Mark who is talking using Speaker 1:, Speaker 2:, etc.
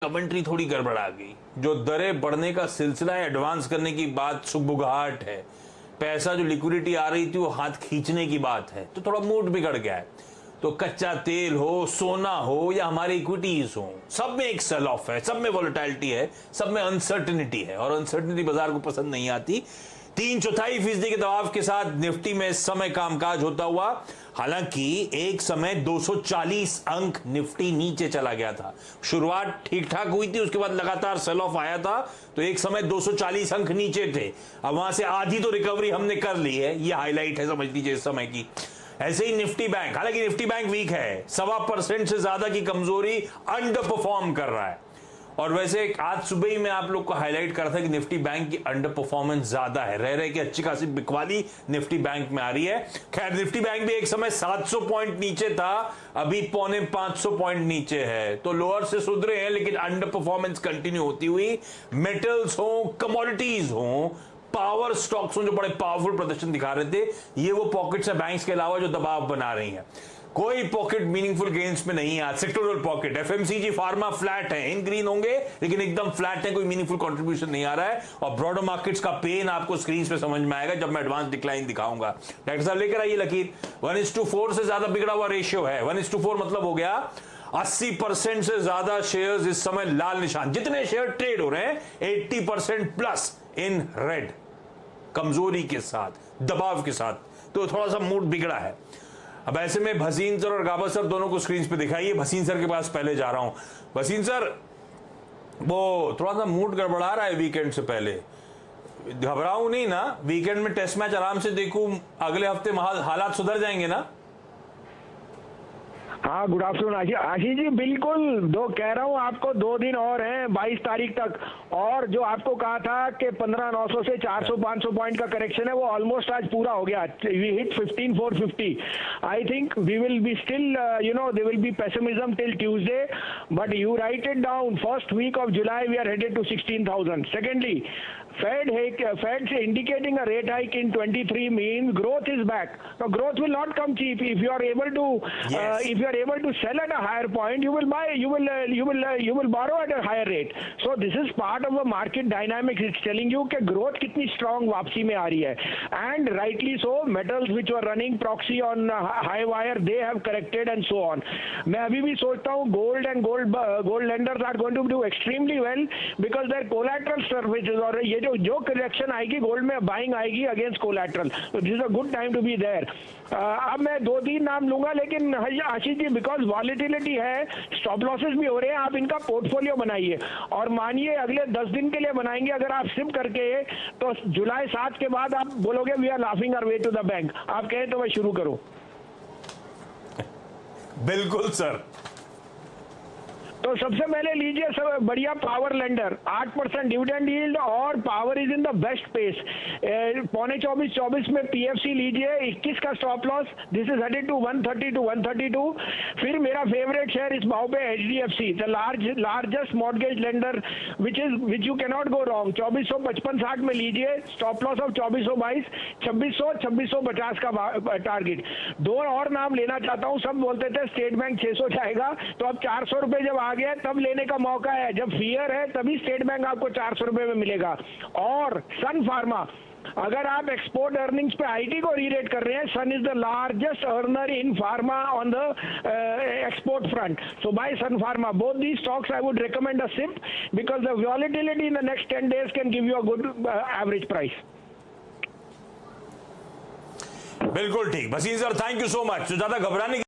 Speaker 1: Commentary थोड़ी गड़बड़ा गई। जो दरें बढ़ने का सिलसिला है, एडवांस करने की बात सुगबुगाहट है, पैसा जो लिक्विडिटी आ रही थी वो हाथ खींचने की बात है, तो थोड़ा मूड बिगड़ गया है। तो कच्चा तेल हो, सोना हो या हमारी इक्विटीज हो, सब में एक सेल ऑफ है, सब में वोलेटिलिटी है, सब में अनसर्टेनिटी है और अनसर्टेनिटी बाजार को पसंद नहीं आती। 3/4% के दबाव के साथ निफ्टी में इस समय कामकाज होता हुआ, हालांकि एक समय 240 अंक निफ्टी नीचे चला गया था। शुरुआत ठीक ठाक हुई थी, उसके बाद लगातार सेल ऑफ आया था, तो एक समय 240 अंक नीचे थे। अब वहां से आधी तो रिकवरी हमने कर ली है, ये हाईलाइट है समझ लीजिए इस समय की। ऐसे ही निफ्टी बैंक, हालांकि निफ्टी बैंक वीक है, 1.25% से ज्यादा की कमजोरी, अंडर परफॉर्म कर रहा है। और वैसे आज सुबह ही मैं आप लोग को हाईलाइट कर रहा था कि निफ्टी बैंक की अंडर परफॉर्मेंस ज्यादा है, रह रहे कि अच्छी खासी बिकवाली निफ्टी बैंक में आ रही है। खैर, निफ्टी बैंक भी एक समय 700 पॉइंट नीचे था, अभी 450 पॉइंट नीचे है, तो लोअर से सुधरे हैं, लेकिन अंडर परफॉर्मेंस कंटिन्यू होती हुई। मेटल्स हो, कमोडिटीज हो, पावर स्टॉक्स हो, जो बड़े पावरफुल प्रदर्शन दिखा रहे थे, ये वो पॉकेट्स है बैंक्स के अलावा जो दबाव बना रही हैं। कोई पॉकेट मीनिंगफुल गेन्स में नहीं है। Sectoral pocket, FMCG, pharma flat है, इन ग्रीन होंगे लेकिन एकदम फ्लैट है, कोई मीनिंगफुल कंट्रीब्यूशन नहीं आ रहा है। और ब्रॉडर मार्केट्स का पेन आपको स्क्रीन पे समझ में आएगा जब मैं एडवांस डिक्लाइन दिखाऊंगा। डॉक्टर साहब लेकर आइए लकीर। 1:4 से ज्यादा बिगड़ा हुआ रेशियो है। 1:4 मतलब हो गया 80% से ज्यादा शेयर्स इस समय लाल निशान। जितने शेयर ट्रेड हो रहे हैं 80% प्लस इन रेड, कमजोरी के साथ, दबाव के साथ, तो थोड़ा सा मूड बिगड़ा है। अब ऐसे में भसीन सर और गाबा सर दोनों को स्क्रीन पे दिखाइए। भसीन सर के पास पहले जा रहा हूं। भसीन सर, वो थोड़ा सा मूड गड़बड़ा रहा है वीकेंड से पहले, घबराऊं नहीं ना? वीकेंड में टेस्ट मैच आराम से देखूं, अगले हफ्ते हालात सुधर जाएंगे ना?
Speaker 2: हाँ, गुड आफ्टरनून आशीष जी। बिल्कुल, कह रहा हूँ आपको 2 दिन और हैं 22 तारीख तक, और जो आपको कहा था कि 15,900 से 400-500 पॉइंट का करेक्शन है, वो ऑलमोस्ट आज पूरा हो गया। We hit 15,450। I think we will be still, there will be pessimism till Tuesday, but you write it down. First week of July we are headed to 16,000. Secondly, Fed's indicating a rate hike in 23 means growth is back. Now growth will not come cheap. If you are able to sell at a higher point, you will buy, you will borrow at a higher rate. So this is part of the market dynamics. It's telling you कि growth कितनी strong वापसी में आ रही है, and rightly so. Metals which were running proxy on high wire, they have corrected and so on. मैं अभी भी सोचता हूँ gold lenders are going to do extremely well because their collateral services, और ये जो करेक्शन आएगी गोल्ड में, बाइंग आएगी अगेंस्ट कोलैटरल, तो this is a good time to be there. अब मैं 2-3 नाम लूंगा, लेकिन आशीष जी, बिकॉज वॉलेटिलिटी है, स्टॉप लॉसेस भी हो रहे हैं, आप इनका पोर्टफोलियो बनाइए और मानिए अगले 10 दिन के लिए बनाएंगे अगर आप सिप करके, तो जुलाई 7 के बाद आप बोलोगे we are laughing our way to the bank. आप कहें तो मैं शुरू करूं?
Speaker 1: बिल्कुल सर।
Speaker 2: तो सबसे पहले लीजिए सब बढ़िया पावर लेंडर, 8% डिविडेंड यील्ड और power is in the best pace. 23.24 में पीएफसी लीजिए, 21 का stop loss, this is headed to 130 to 132। फिर मेरा फेवरेट शेयर इस भाव पे HDFC, the largest mortgage lender which you can not go wrong. 2455-60 में लीजिए, स्टॉप लॉस ऑफ 2422, 2650 का टारगेट। 2 और नाम लेना चाहता हूँ, सब बोलते थे स्टेट बैंक 600 जाएगा, तो अब 400 रुपए जब आ गया तब लेने का मौका है। जब फियर है तभी स्टेट बैंक आपको 400 रुपए में मिलेगा। और सन फार्मा, अगर आप एक्सपोर्ट अर्निंग्स पे आईटी को रीरेट कर रहे हैं, Sun is the largest earner in pharma on the export front, so buy Sun Pharma. Both the stocks I would recommend a SIP because the volatility in the next 10 days can give you a good average price.
Speaker 1: बिल्कुल ठीक Bhasin sir, thank you so much. ज्यादा घबराने